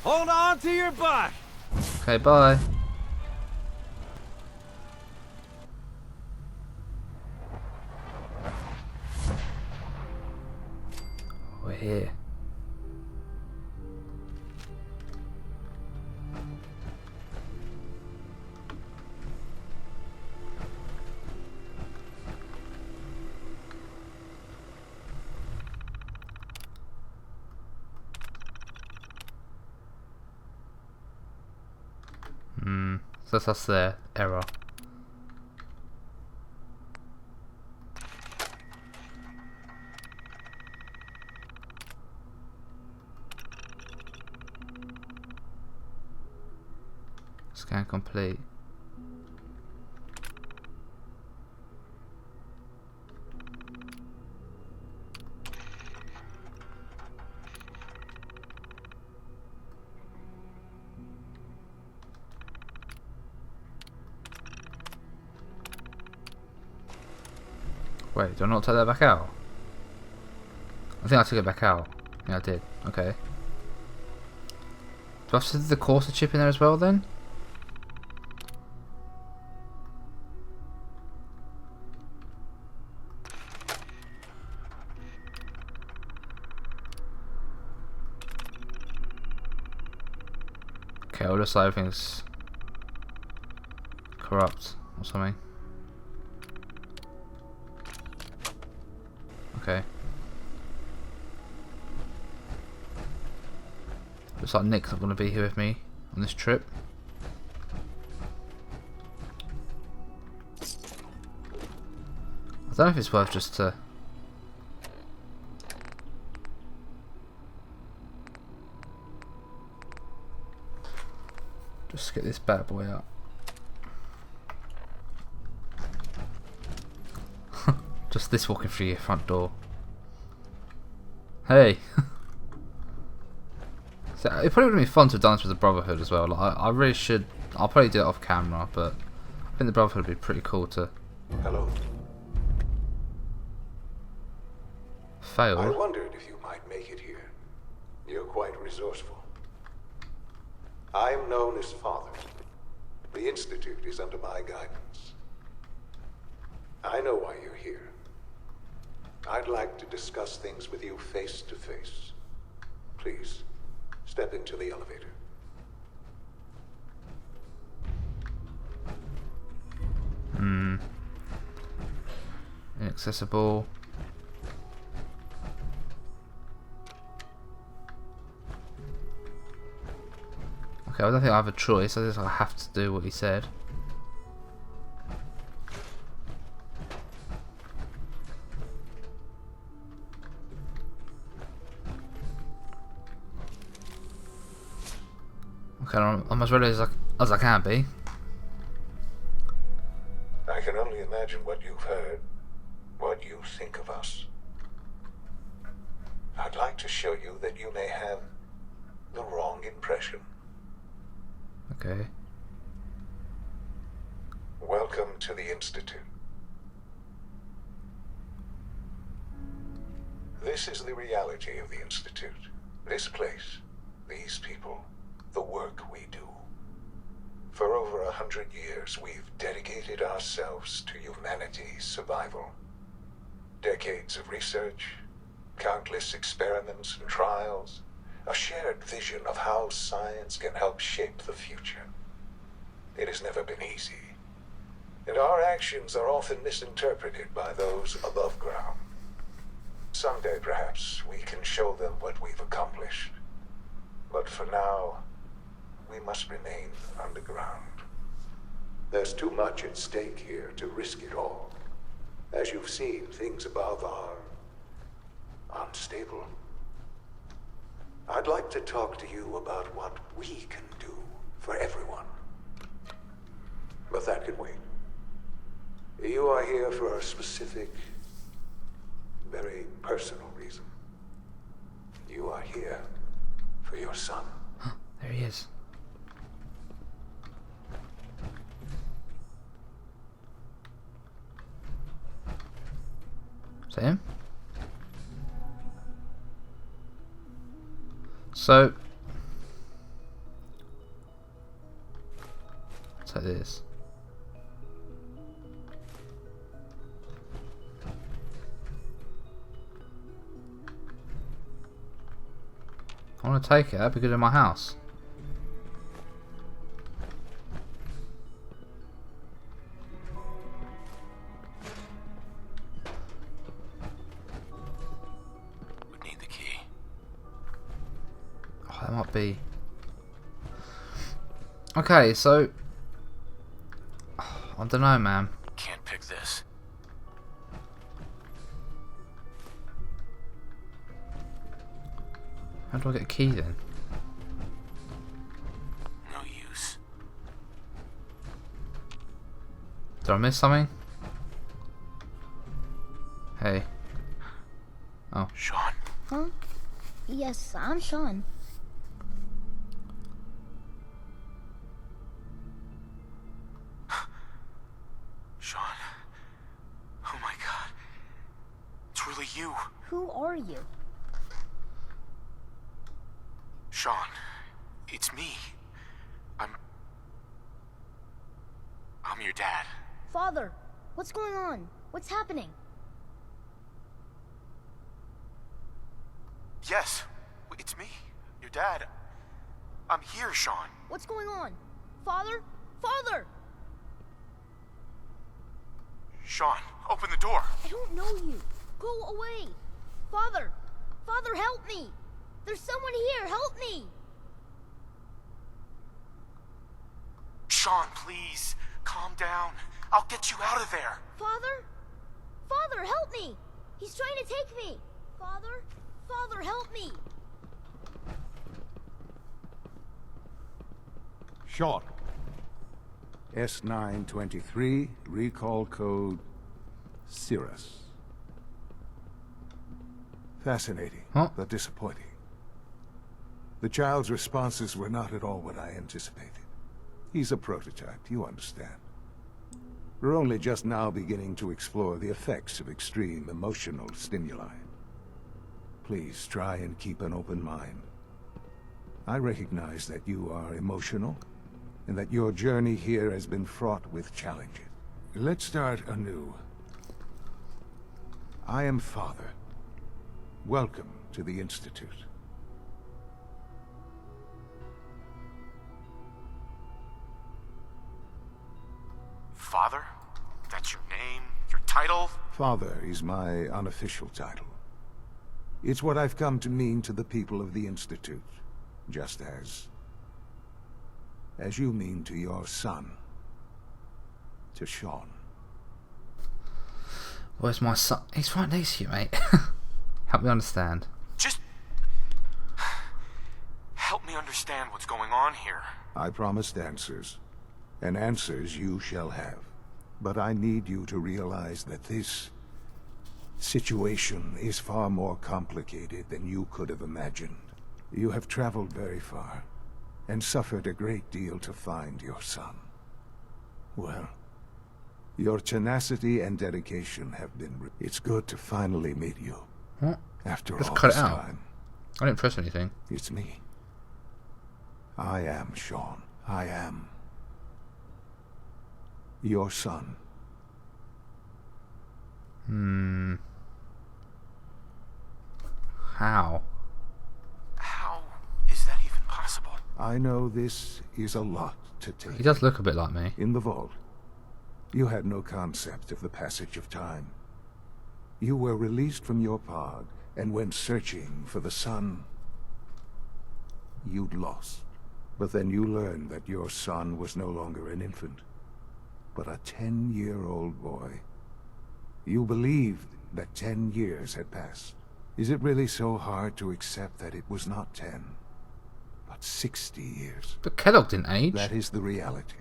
Hold on to your butt. Okay, bye. We're here. So that's their error. Scan complete. Wait, do I not take that back out? I think I took it back out. Yeah, I did. Okay. Do I have to do the Corsa chip in there as well then? Okay, I'll just say everything's corrupt or something. Okay. Looks like Nick's not going to be here with me on this trip. I don't know if it's worth just to... just get this bad boy out. Just this walking through your front door. Hey! So it probably would have been fun to have done this with the Brotherhood as well. Like, I really should. I'll probably do it off camera, but I think the Brotherhood would be pretty cool to. Hello. Failed. I wondered if you might make it here. You're quite resourceful. I am known as Father. The Institute is under my guidance. I know why you're here. I'd like to discuss things with you face to face. Please, step into the elevator. Inaccessible. Okay, I don't think I have a choice. I just have to do what he said. Okay, I'm as ready as I can be. I can only imagine what you've heard, what you think of us. I'd like to show you that you may have the wrong impression. Okay. Welcome to the Institute. This is the reality of the Institute. This place, these people, the work we do. For over 100 years, we've dedicated ourselves to humanity's survival. Decades of research, countless experiments and trials, a shared vision of how science can help shape the future. It has never been easy, and our actions are often misinterpreted by those above ground. Someday, perhaps, we can show them what we've accomplished. But for now, we must remain underground. There's too much at stake here to risk it all. As you've seen, things above are unstable. I'd like to talk to you about what we can do for everyone. But that can wait. You are here for a specific, very personal reason. You are here for your son. There he is. Is that him? at this. I want to take it. That'd be good in my house. We need the key. Oh, that might be. Okay, so I don't know, man. Can't pick this. How do I get a key then? No use. Did I miss something? Hey. Oh. Shaun. Huh? Yes, I'm Shaun. Shaun. Oh my god. It's really you. Who are you? Shaun. It's me. I'm your dad. Father, what's going on? What's happening? Yes. It's me. Your dad. I'm here, Shaun. What's going on? Father? Father! Shaun, open the door. I don't know you. Go away. Father! Father, help me! There's someone here. Help me! Shaun, please. Calm down. I'll get you out of there. Father? Father, help me! He's trying to take me! Father? Father, help me! Shaun. S923, recall code Cirrus. Fascinating, Huh? but disappointing. The child's responses were not at all what I anticipated. He's a prototype, you understand. We're only just now beginning to explore the effects of extreme emotional stimuli. Please try and keep an open mind. I recognize that you are emotional, and that your journey here has been fraught with challenges. Let's start anew. I am Father. Welcome to the Institute. Father? That's your name? Your title? Father is my unofficial title. It's what I've come to mean to the people of the Institute, just as you mean to your son, to Shaun. Where's my son? He's right next to you, mate. Help me understand. Just help me understand what's going on here. I promised answers, and answers you shall have. But I need you to realize that this situation is far more complicated than you could have imagined. You have traveled very far, and suffered a great deal to find your son. Well, your tenacity and dedication have been... It's good to finally meet you. What? After Just all cut this it out. time. I didn't press anything. It's me. I am Shaun. I am your son. How? How is that even possible? I know this is a lot to take. He does look a bit like me. In the vault, you had no concept of the passage of time. You were released from your pod and went searching for the son you'd lost. But then you learned that your son was no longer an infant, but a 10-year-old boy. You believed that 10 years had passed. Is it really so hard to accept that it was not 10, but 60 years? But Kellogg didn't age. That is the reality.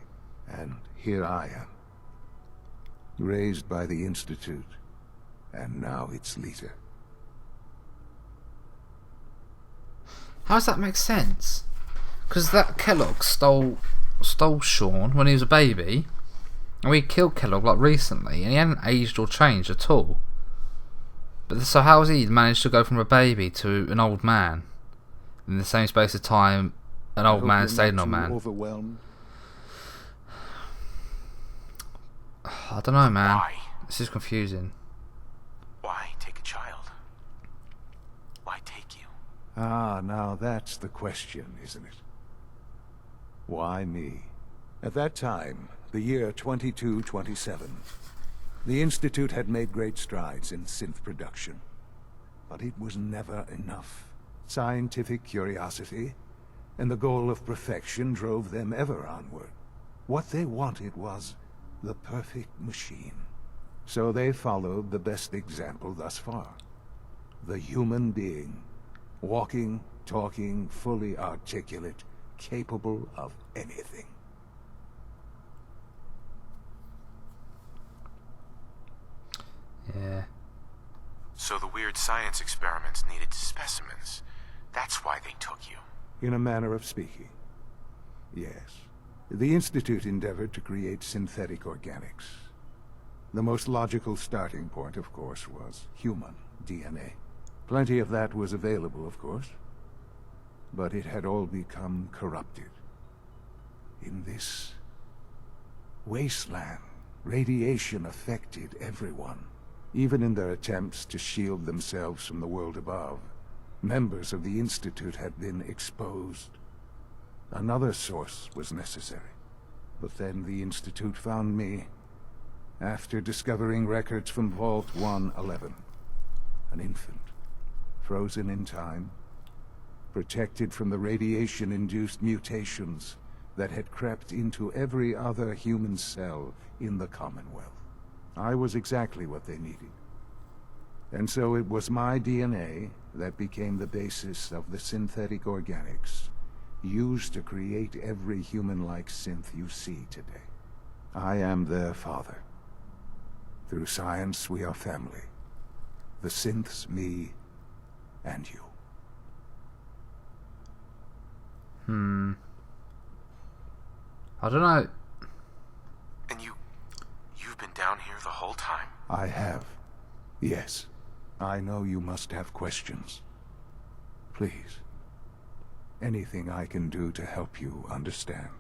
And here I am, raised by the Institute, and now its leader. How does that make sense? Because that Kellogg stole Shaun when he was a baby, and we killed Kellogg like recently, and he hadn't aged or changed at all. But so how has he managed to go from a baby to an old man in the same space of time? An old man stayed an old man. Overwhelmed. I don't know, man. Why? This is confusing. Why take a child? Why take you? Ah, now that's the question, isn't it? Why me? At that time, the year 2227, the Institute had made great strides in synth production. But it was never enough. Scientific curiosity and the goal of perfection drove them ever onward. What they wanted was the perfect machine. So they followed the best example thus far. The human being. Walking, talking, fully articulate, capable of anything. Yeah. So the weird science experiments needed specimens. That's why they took you. In a manner of speaking. Yes. The Institute endeavored to create synthetic organics. The most logical starting point, of course, was human DNA. Plenty of that was available, of course. But it had all become corrupted. In this wasteland, radiation affected everyone. Even in their attempts to shield themselves from the world above, members of the Institute had been exposed. Another source was necessary. But then the Institute found me, after discovering records from Vault 111. An infant, frozen in time, protected from the radiation-induced mutations that had crept into every other human cell in the Commonwealth. I was exactly what they needed. And so it was my DNA that became the basis of the synthetic organics used to create every human-like synth you see today. I am their father. Through science, we are family. The synths, me, and you. I don't know. And you've been down here the whole time? I have. Yes. I know you must have questions. Please. Anything I can do to help you understand.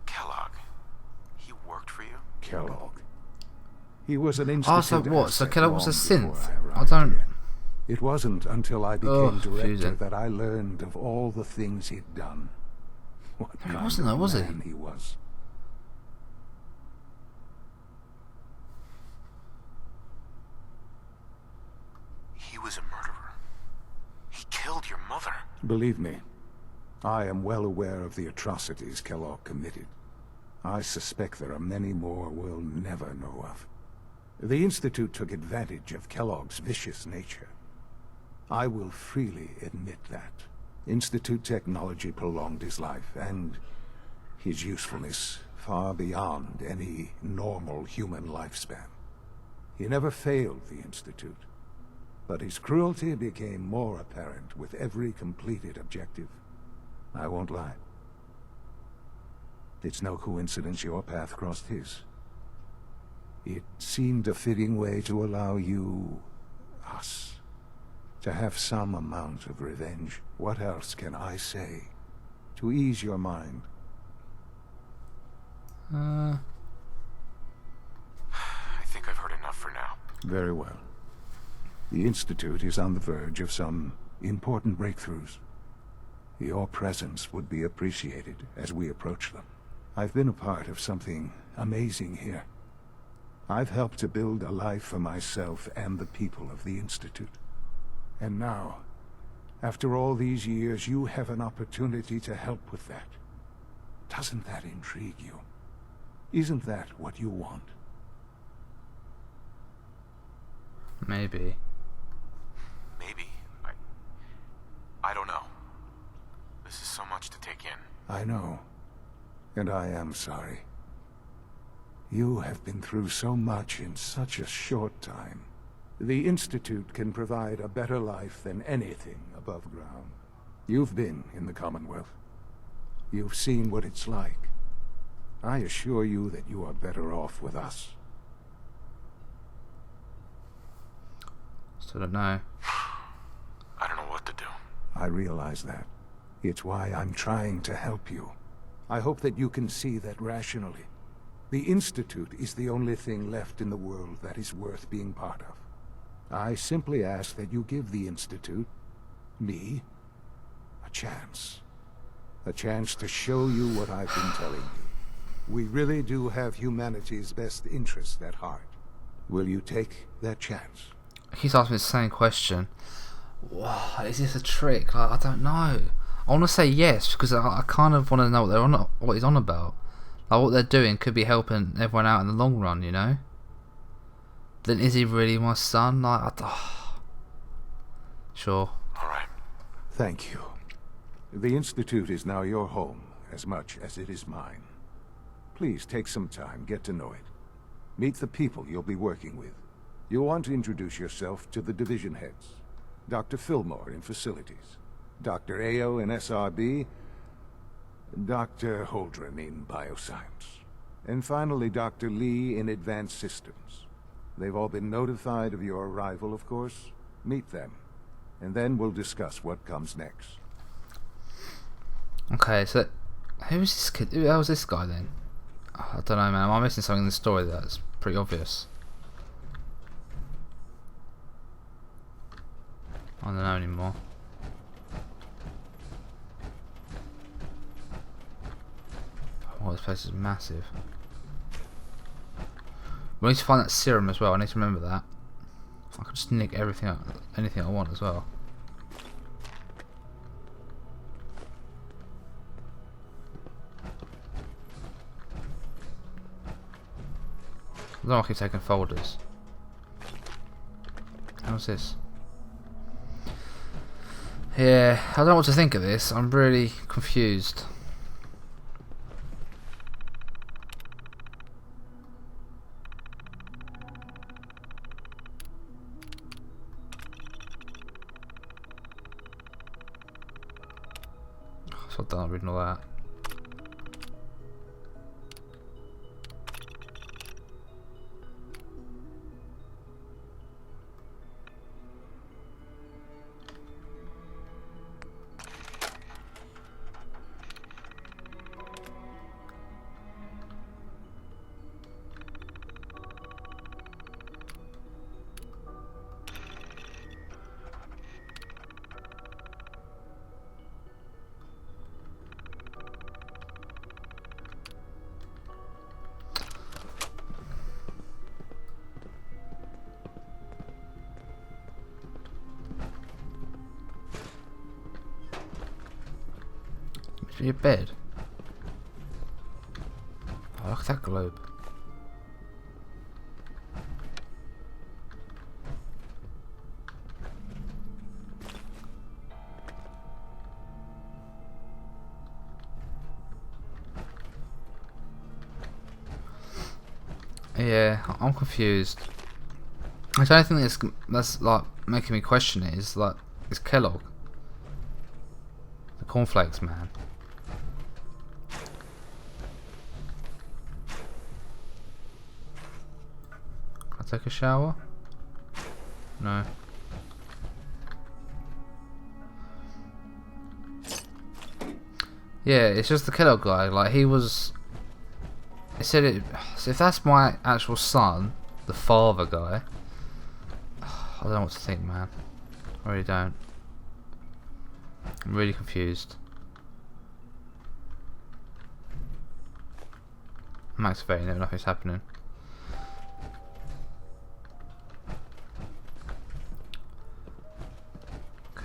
Kellogg. He worked for you? Kellogg. He was an institute. Oh, so what? So asset Kellogg was a long before synth? arrived I don't... here. It wasn't until I became director confusing. that I learned of all the things he'd done. What He kind wasn't of though, was he? man he was. He was a murderer. He killed your mother. Believe me, I am well aware of the atrocities Kellogg committed. I suspect there are many more we'll never know of. The Institute took advantage of Kellogg's vicious nature. I will freely admit that. Institute technology prolonged his life, and his usefulness far beyond any normal human lifespan. He never failed the Institute, but his cruelty became more apparent with every completed objective. I won't lie. It's no coincidence your path crossed his. It seemed a fitting way to allow you, us, to have some amount of revenge. What else can I say to ease your mind? I think I've heard enough for now. Very well. The Institute is on the verge of some important breakthroughs. Your presence would be appreciated as we approach them. I've been a part of something amazing here. I've helped to build a life for myself and the people of the Institute. And now, after all these years, you have an opportunity to help with that. Doesn't that intrigue you? Isn't that what you want? Maybe. Maybe. I don't know. This is so much to take in. I know. And I am sorry. You have been through so much in such a short time. The Institute can provide a better life than anything above ground. You've been in the Commonwealth. You've seen what it's like. I assure you that you are better off with us. Still don't know. I don't know what to do. I realize that. It's why I'm trying to help you. I hope that you can see that rationally. The Institute is the only thing left in the world that is worth being part of. I simply ask that you give the Institute, me, a chance. A chance to show you what I've been telling you. We really do have humanity's best interest at heart. Will you take that chance? He's asking me the same question. Wow, is this a trick? Like, I don't know. I want to say yes because I kind of want to know what he's on about. Like what they're doing could be helping everyone out in the long run, you know. Then is he really my son? Like, sure. All right. Thank you. The Institute is now your home as much as it is mine. Please take some time, get to know it. Meet the people you'll be working with. You'll want to introduce yourself to the division heads. Dr. Fillmore in Facilities, Dr. Ayo in SRB, Dr. Holdren in Bioscience, and finally Dr. Lee in Advanced Systems. They've all been notified of your arrival, of course. Meet them, and then we'll discuss what comes next. Okay, so who was this kid? Who was this guy then? I don't know, man. Am I missing something in the story that's pretty obvious? I don't know anymore. Oh, this place is massive. We need to find that serum as well. I need to remember that. I can just nick everything, anything I want as well. I don't keep taking folders. How's this? Yeah, I don't know what to think of this. I'm really confused. So I'm done reading all that. Your bed. Oh, look at that globe. Yeah, I'm confused. The only thing that's like making me question it is like it's Kellogg, the cornflakes man. Take a shower? No. Yeah, it's just the Kellogg guy. Like he was. It said it. So if that's my actual son, the father guy, I don't know what to think, man. I really don't. I'm really confused. I'm activating it. Nothing's happening.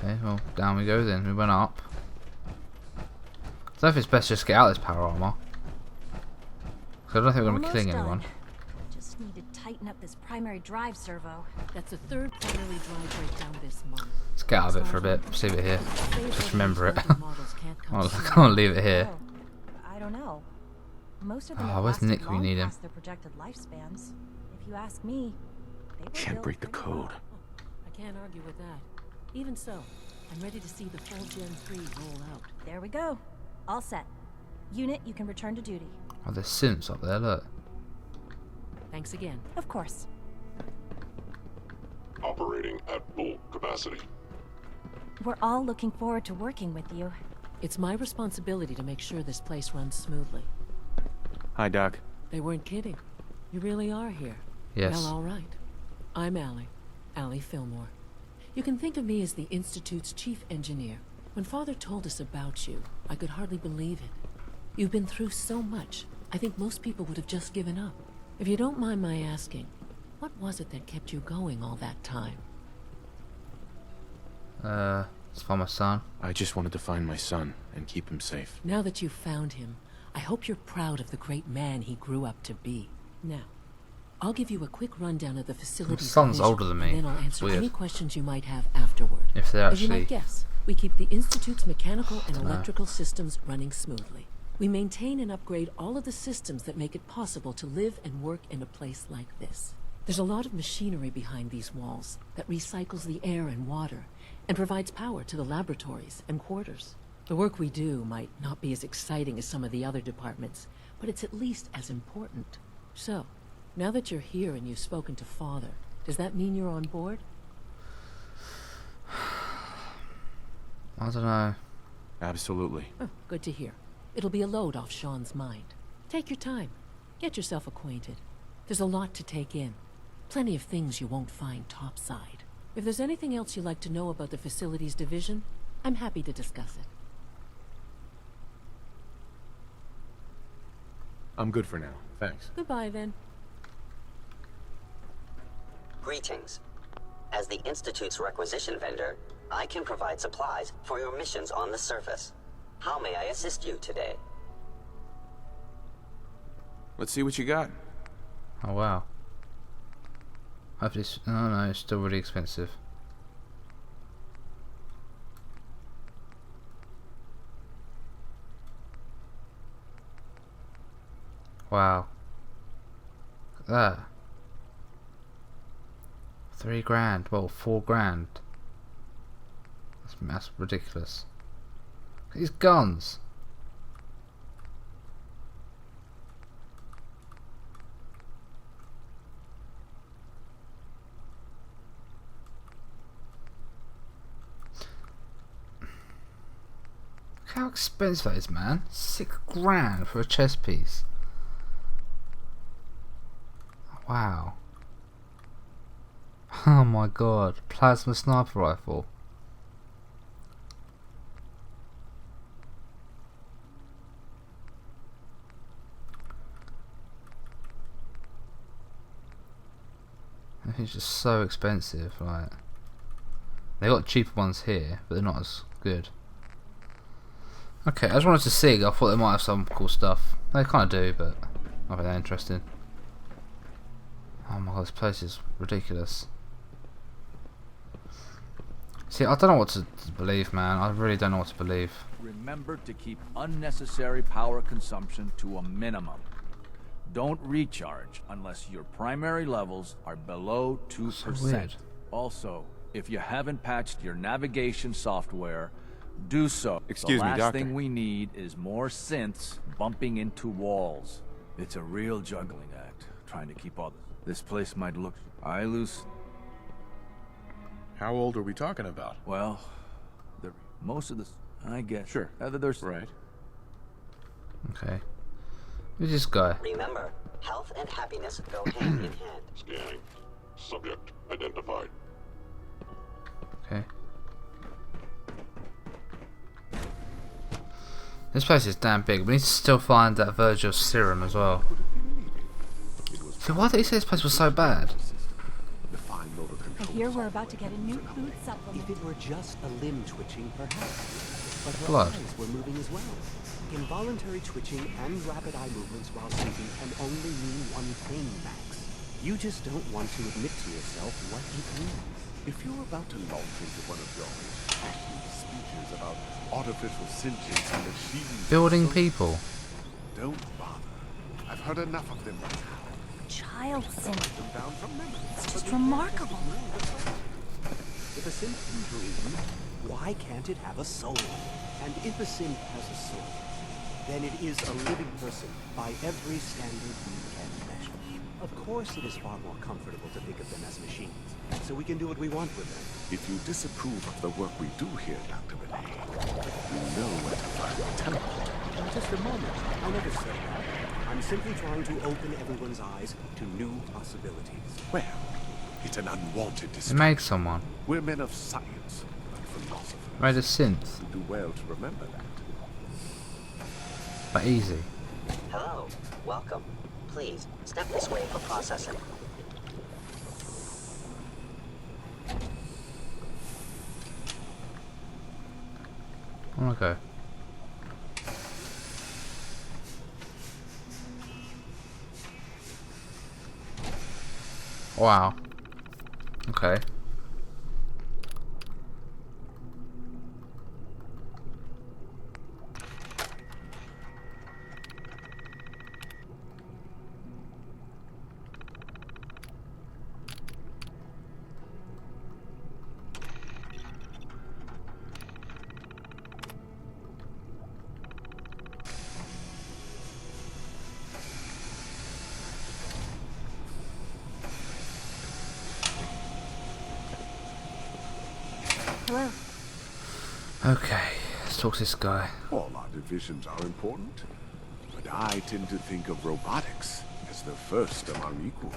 Okay, well, down we go then. We went up. I don't know if it's best just to get out of this power armor. Because I don't think we're going to be killing anyone. Just need to tighten up this primary drive servo. That's the third primary drive breakdown this month. Let's get out of it for a bit. Just leave it here. Just remember it. I can't leave it here. I don't know. Most of them where's Nick? We need him. past their projected lifespans. If you ask me, they were Can't built break the pretty code. well. I can't argue with that. Even so, I'm ready to see the full Gen 3 roll out. There we go. All set. Unit, you can return to duty. Oh, there's synths up there, look. Thanks again. Of course. Operating at full capacity. We're all looking forward to working with you. It's my responsibility to make sure this place runs smoothly. Hi, Doc. They weren't kidding. You really are here. Yes. Well, all right. I'm Allie Fillmore. You can think of me as the Institute's chief engineer. When Father told us about you, I could hardly believe it. You've been through so much, I think most people would have just given up. If you don't mind my asking, what was it that kept you going all that time? It's for my son. I just wanted to find my son and keep him safe. Now that you've found him, I hope you're proud of the great man he grew up to be. Now, I'll give you a quick rundown of the facility. My son's older than me. And then I'll answer Weird. any questions you might have afterward. If they're As you actually... might guess, we keep the Institute's mechanical and electrical systems running smoothly. We maintain and upgrade all of the systems that make it possible to live and work in a place like this. There's a lot of machinery behind these walls that recycles the air and water and provides power to the laboratories and quarters. The work we do might not be as exciting as some of the other departments, but it's at least as important. So, now that you're here and you've spoken to Father, does that mean you're on board? I don't know. Absolutely. Oh, good to hear. It'll be a load off Shaun's mind. Take your time. Get yourself acquainted. There's a lot to take in. Plenty of things you won't find topside. If there's anything else you'd like to know about the facilities division, I'm happy to discuss it. I'm good for now. Thanks. Goodbye, then. Greetings. As the Institute's requisition vendor, I can provide supplies for your missions on the surface. How may I assist you today? Let's see what you got. Oh wow. Hopefully it's... Oh no, it's still really expensive. Wow. Look at that. 3 grand. Well, 4 grand. That's ridiculous. Look at these guns. Look how expensive that is, man. 6 grand for a chest piece. Wow. Oh my god. Plasma sniper rifle. It's just so expensive, right? They got cheaper ones here, but they're not as good. Okay, I just wanted to see. I thought they might have some cool stuff. They kind of do, but not very interesting. Oh my god, this place is ridiculous. See, I don't know what to believe, man. I really don't know what to believe. Remember to keep unnecessary power consumption to a minimum. Don't recharge unless your primary levels are below 2%. So weird. Also, if you haven't patched your navigation software, do so. Excuse the me, last Doctor. thing we need is more synths bumping into walls. It's a real juggling act, trying to keep all this place might look... I lose... How old are we talking about? Well, most of this... I guess. Sure. There's... Right. Okay. Who's this guy? Remember, health and happiness go hand in hand. Scanning. Subject identified. Okay. This place is damn big. We need to still find that Virgil serum as well. So why did he say this place was so bad? I hear we're about to get a new food supplement. If it were just a limb twitching, perhaps. But her Blood. eyes were moving as well. Involuntary twitching and rapid eye movements while sleeping can only mean one thing, Max. You just don't want to admit to yourself what it means. If you're about to launch into one of your impassioned speeches about artificial sentience and machines... Building people. Don't bother. I've heard enough of them by now. Child synth. Them down from memory. It's just remarkable. If a synth can dream, why can't it have a soul? And if a synth has a soul, then it is a living person by every standard we can measure. Of course it is far more comfortable to think of them as machines, so we can do what we want with them. If you disapprove of the work we do here, Dr. Benet, you know where to find the teleport. Just a moment. I never said that. I I'm simply trying to open everyone's eyes to new possibilities. Well, it's an unwanted He distraction. made someone. We're men of science, not philosophers. Made a synth. You do well to remember that. But easy. Hello. Welcome. Please, step this way for processing. I wanna go. Wow. Okay. Hello. Okay. Let's talk to this guy. All our divisions are important, but I tend to think of robotics as the first among equals.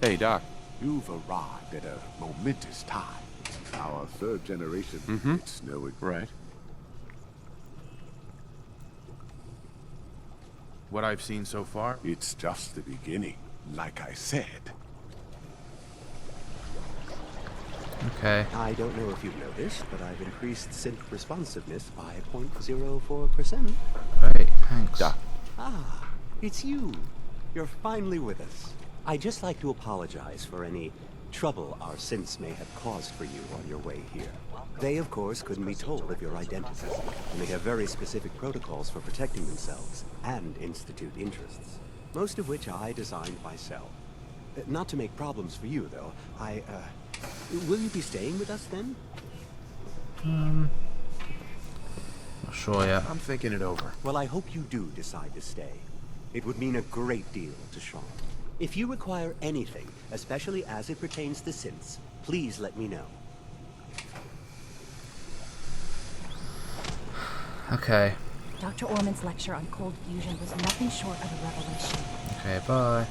Hey, Doc. You've arrived at a momentous time. Our third generation, it's no... Right. What I've seen so far? It's just the beginning, like I said. Okay. I don't know if you've noticed, but I've increased synth responsiveness by 0.04%. Great. Thanks. Doc. Ah, it's you. You're finally with us. I'd just like to apologize for any trouble our synths may have caused for you on your way here. They, of course, couldn't be told of your identity, and they have very specific protocols for protecting themselves and Institute interests, most of which I designed myself. Not to make problems for you, though. Will you be staying with us then? Not sure yet. I'm thinking it over. Well, I hope you do decide to stay. It would mean a great deal to Shaun. If you require anything, especially as it pertains to synths, please let me know. Okay. Dr. Orman's lecture on cold fusion was nothing short of a revelation. Okay, bye.